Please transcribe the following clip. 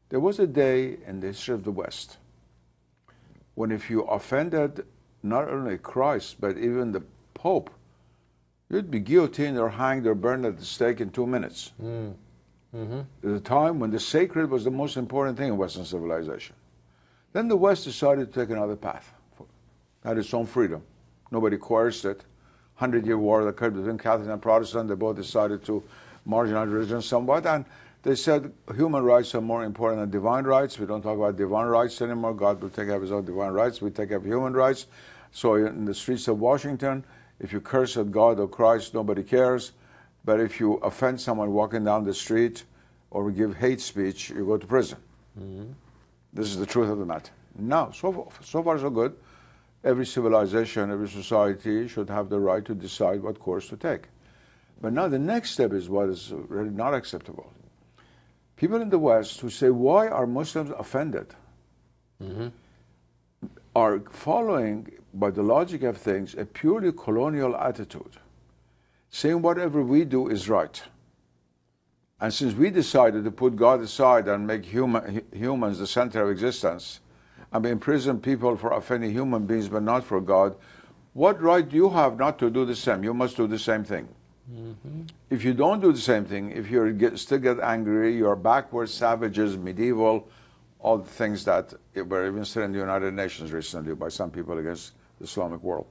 There was a day in the history of the West when if you offended not only Christ, but even the Pope, you'd be guillotined or hanged or burned at the stake in 2 minutes. At a time when the sacred was the most important thing in Western civilization. Then the West decided to take another path. Had its own freedom. Nobody coerced it. 100-year war that occurred between Catholic and Protestant, they both decided to marginalize religion somewhat, and they said human rights are more important than divine rights. We don't talk about divine rights anymore. God will take care of his own divine rights. We take care of human rights. So in the streets of Washington, if you curse at God or Christ, nobody cares. But if you offend someone walking down the street or give hate speech, you go to prison. This is the truth of the matter. Now, so far so good. Every civilization, every society should have the right to decide what course to take. But now the next step is what is really not acceptable. People in the West who say, why are Muslims offended? Are following, by the logic of things, a purely colonial attitude, saying whatever we do is right. And since we decided to put God aside and make humans the center of existence, and imprison people for offending human beings but not for God, what right do you have not to do the same? You must do the same thing. If you don't do the same thing, if you still get angry, you're backwards, savages, medieval, all the things that were even said in the United Nations recently by some people against the Islamic world.